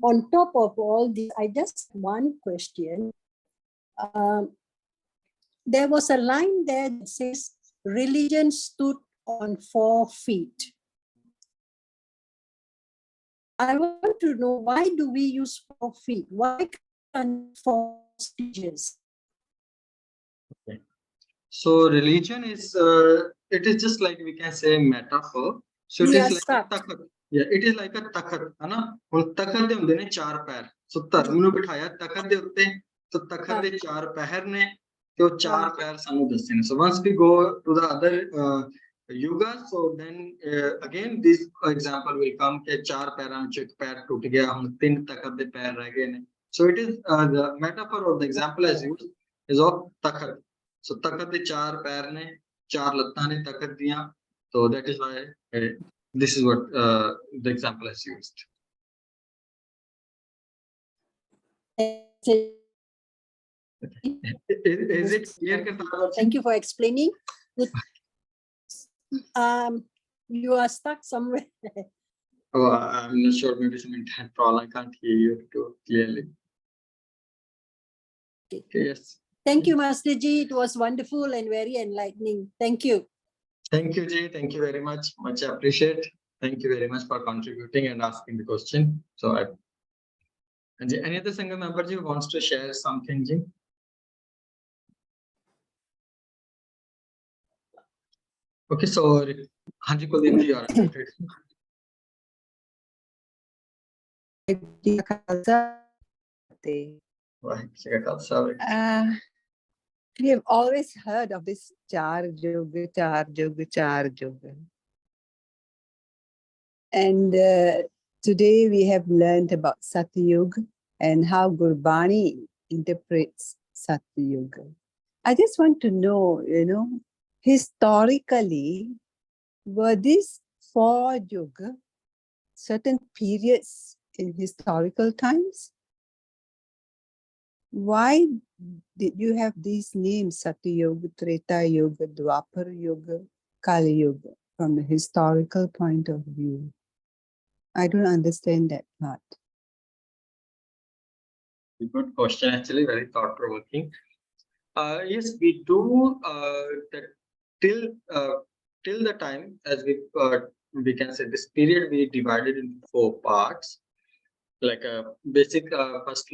Speaker 3: On top of all this, I just have one question. There was a line there that says, religion stood on 4 feet. I want to know, why do we use 4 feet? Why can't 4 stages?
Speaker 1: Okay. So religion is, it is just like we can say metaphor. So it is like a takhat. Yeah, it is like a takhat. Takhat de hunde ne 4 pair. So dharm nu bithaya takhat de utte. So takhat de 4 pair ne. So 4 pair sanu dasse ne. So once we go to the other yugas, so then again this example will come ke 4 pairan ch ek pair toot gaya, hun 3 takhat de pair reh gaye ne. So it is the metaphor or the example as used is of takhat. So takhat de 4 pair ne, 4 lattaं ne takhat diyan. So that is why this is what the example is used. Is it clear?
Speaker 3: Thank you for explaining. You are stuck somewhere.
Speaker 1: Oh, I'm not sure. Maybe some internet problem. I can't hear you too clearly.
Speaker 3: Okay.
Speaker 1: Yes.
Speaker 3: Thank you, Master Ji. It was wonderful and very enlightening. Thank you.
Speaker 1: Thank you, Ji. Thank you very much. Much appreciate. Thank you very much for contributing and asking the question. So, and Ji, any other Sangha member Ji who wants to share something, Ji? Okay, so Hanji Kuldeep Ji, you are unmuted.
Speaker 4: We have always heard of this Char Yuga, Char Yuga, Char Yuga. And today we have learned about Satyug and how Gurbani interprets Satyug. I just want to know, historically, were these 4 yuga certain periods in historical times? Why did you have these names, Satyug, Treta Yuga, Dwapar Yuga, Kali Yuga, from the historical point of view? I don't understand that part.
Speaker 1: Good question, actually, very thought-provoking. Yes, we do that till the time, as we can say, this period we divided into 4 parts. Like a basic, first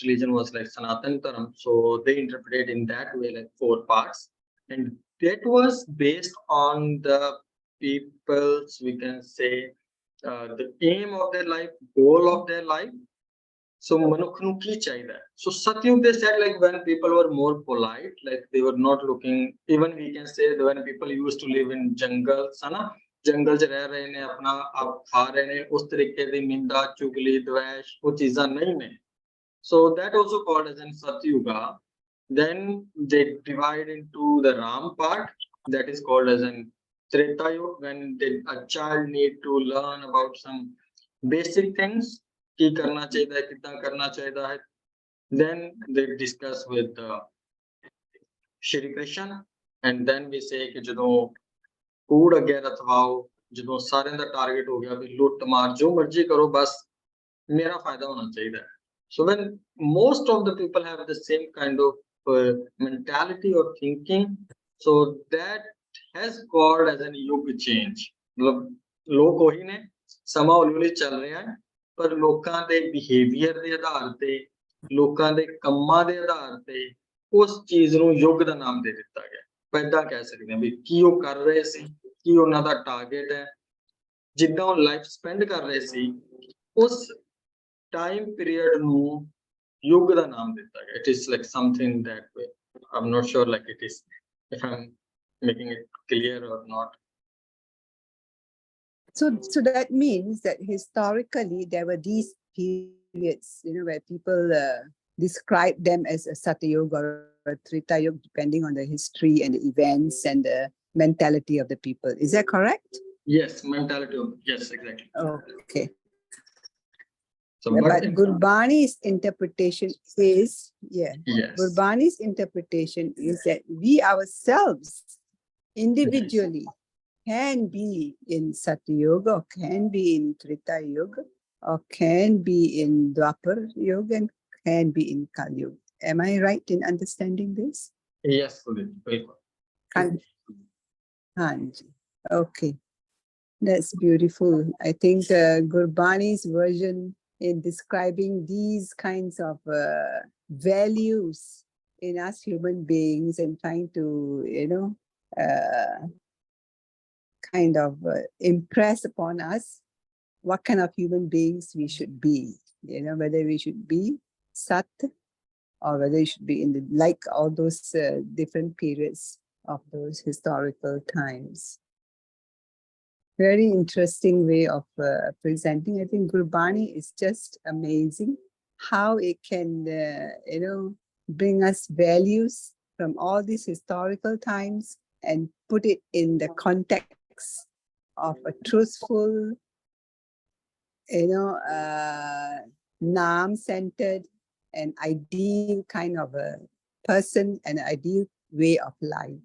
Speaker 1: religion was like Sanatan Dharam, so they interpreted in that way, like 4 parts, and that was based on the people's, we can say, the aim of their life, goal of their life. So manukh nu ki chahida hai. So Satyug, they said, like when people were more polite, like they were not looking, even we can say that when people used to live in jungles, है ना, जंगल च रह रहे ने, अपना आप खा रहे ने, उस तरीके दी निंदा चुगली द्वेष वो चीज़ां नहीं ने. So that also called as in Satyuga. Then they divide into the Ram part, that is called as in Treta Yuga, when a child need to learn about some basic things. की करना चाहिए है, कितना करना चाहिए है. Then they discuss with Shri Krishna, and then we say कि ਜਦੋਂ कूड़ अगे रथवाओ, ਜਦੋਂ सारे ਦਾ टारगेट हो गया भी लुट मार जो मर्जी करो बस मेरा फायदा होना चाहिए है. So when most of the people have the same kind of mentality or thinking, so that has called as an yuga change. मतलब लोग वही ने, समा हौली-हौली चल रहा है, पर लोकां दे बिहेवियर दे आधार ते, लोकां दे ਕੰਮਾਂ ਦੇ ਆਧਾਰ ਤੇ ਉਸ ਚੀਜ਼ ਨੂੰ ਯੁੱਗ ਦਾ ਨਾਮ ਦੇ ਦਿੱਤਾ ਗਿਆ. ਪੈਦਾ ਕਹਿ ਸਕਦੇ ਹਾਂ ਵੀ ਕੀ ਉਹ ਕਰ ਰਹੇ ਸੀ, ਕੀ ਉਹਨਾਂ ਦਾ ਟਾਰਗੇਟ ਹੈ, ਜਿੱਦਾਂ ਉਹ ਲਾਈਫ ਸਪੈਂਡ ਕਰ ਰਹੇ ਸੀ, ਉਸ ਟਾਈਮ ਪੀਰੀਅਡ ਨੂੰ ਯੁੱਗ ਦਾ ਨਾਮ ਦਿੱਤਾ ਗਿਆ. It is like something that way. I'm not sure like it is, if I'm making it clear or not.
Speaker 4: So that means that historically there were these periods, where people describe them as a Satyug or a Treta Yuga, depending on the history and the events and the mentality of the people. Is that correct?
Speaker 1: Yes, mentality of, yes, exactly.
Speaker 4: Okay.
Speaker 1: So,
Speaker 4: but Gurbani's interpretation is,
Speaker 1: yes.
Speaker 4: Gurbani's interpretation is that we ourselves individually can be in Satyug, or can be in Treta Yuga, or can be in Dwapar Yuga, and can be in Kali Yuga. Am I right in understanding this?
Speaker 1: Yes,
Speaker 4: Hanji. Okay. That's beautiful. I think Gurbani's version in describing these kinds of values in us human beings and trying to, kind of impress upon us what kind of human beings we should be, whether we should be Sat or whether we should be in like all those different periods of those historical times. Very interesting way of presenting. I think Gurbani is just amazing how it can, bring us values from all these historical times and put it in the context of a truthful, Naam-centered and ideal kind of a person and ideal way of life.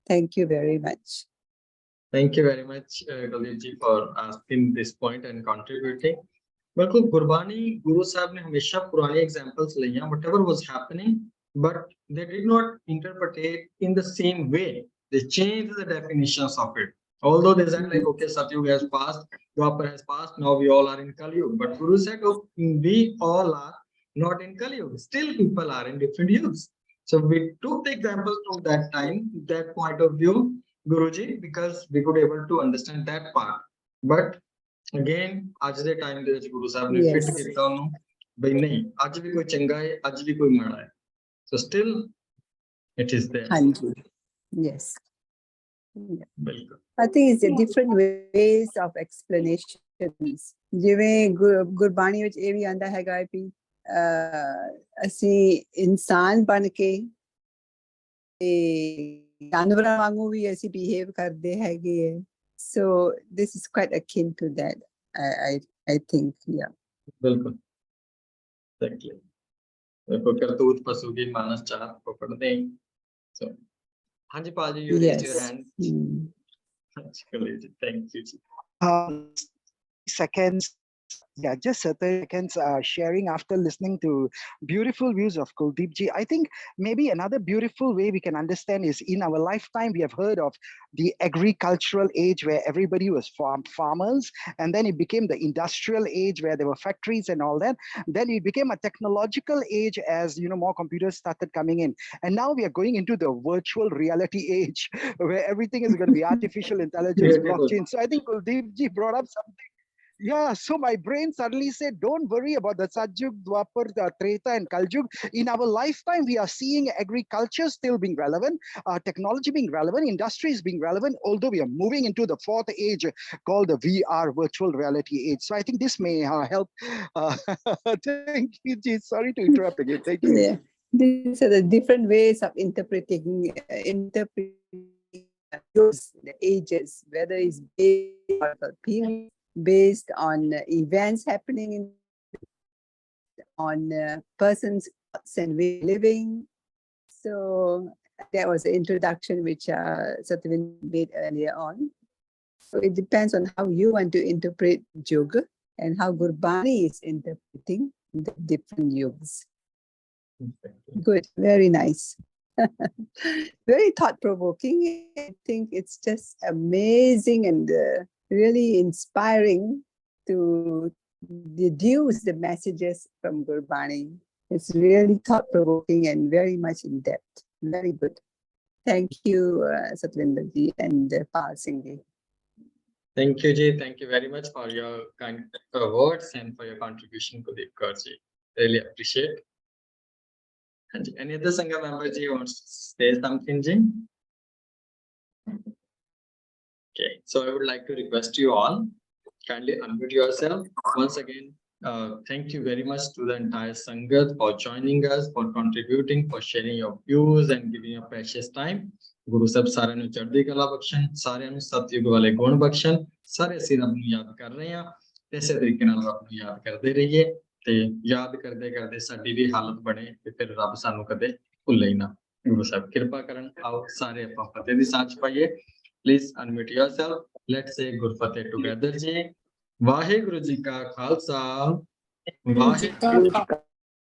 Speaker 4: Thank you very much.
Speaker 1: Thank you very much, Galibji, for asking this point and contributing. बिल्कुल गुरबानी गुरु साहब ने हमेशा पुरानी examples ली हैं, whatever was happening, but they did not interpret it in the same way. They changed the definitions of it. Although they said like, okay, Satyug has passed, Dwapar has passed, now we all are in Kali Yuga. But Guru said, oh, we all are not in Kali Yuga. Still people are in different yugas. So we took the examples from that time, that point of view, Guruji, because we could able to understand that part. But again, आज दे time दे विच गुरु साहब ने fit कीता उन्होंने, बई नहीं, आज भी कोई चंगा है, आज भी कोई माड़ा है. So still It is there.
Speaker 4: Hanji. Yes. Yeah.
Speaker 1: बिल्कुल.
Speaker 4: I think it's a different ways of explanations. ਜਿਵੇਂ ਗੁਰਬਾਣੀ ਵਿੱਚ ਇਹ ਵੀ ਆਂਦਾ ਹੈਗਾ ਵੀ ਅਸੀਂ ਇਨਸਾਨ ਬਣ ਕੇ ਜਾਨਵਰਾਂ ਵਾਂਗੂ ਵੀ ਅਸੀਂ ਬਿਹੇਵ ਕਰਦੇ ਹੈਗੇ ਹੈ. So this is quite akin to that. I think, yeah.
Speaker 1: बिल्कुल. Exactly. देखो करतूत पशु की मानस चाह को पढ़ते हैं. So, हाँ जी पाजी, you raised your
Speaker 4: Yes.
Speaker 1: hand. Thank you.
Speaker 2: Seconds. Yeah, just 30 seconds sharing after listening to beautiful views of Kuldeep ji. I think maybe another beautiful way we can understand is in our lifetime, we have heard of the agricultural age where everybody was farmers, and then it became the industrial age where there were factories and all that. Then it became a technological age as, you know, more computers started coming in. And now we are going into the virtual reality age where everything is going to be artificial intelligence, blockchain. So I think Kuldeep ji brought up something. Yeah, so my brain suddenly said, don't worry about the Satyug, Dwapar, Treta and Kaljug. In our lifetime, we are seeing agriculture still being relevant, technology being relevant, industries being relevant, although we are moving into the fourth age called the VR, virtual reality age. So I think this may help. Thank you, Ji. Sorry to interrupt again. Thank you.
Speaker 4: Yeah. These are the different ways of interpreting the ages, whether it's based on period, based on events happening on persons' thoughts and way of living. So that was the introduction which Satvinder made earlier on. So it depends on how you want to interpret yoga and how Gurbani is interpreting the different yugas. Good, very nice. Very thought-provoking. I think it's just amazing and really inspiring to deduce the messages from Gurbani. It's really thought-provoking and very much in depth. Very good. Thank you, Satvinder ji and Pal Singh ji.
Speaker 1: Thank you, Ji. Thank you very much for your kind words and for your contribution to the course. Really appreciate. And any other Sangha member Ji wants to say something, Ji? Okay, so I would like to request you all, kindly unmute yourself. Once again, thank you very much to the entire Sangat for joining us, for contributing, for sharing your views and giving your precious time. Guru Sahib सारे नु चढ़दी कला बख्शण, सारे नु सतयुग वाले गुण बख्शण, सारे असीं रब नूं याद कर रहे हां, इसे तरीके नाल रब नूं याद करदे रहिए ते याद करदे करदे साडी भी हालत बने ते फिर रब सानू कदे भुल्ले ही ना. गुरु साहब कृपा करन, आओ सारे आपां फतेह दी सांझ पाइए. Please unmute yourself. Let's say Gurfateh together, Ji. Vaheguru Ji ka Khalsa, Vaheguru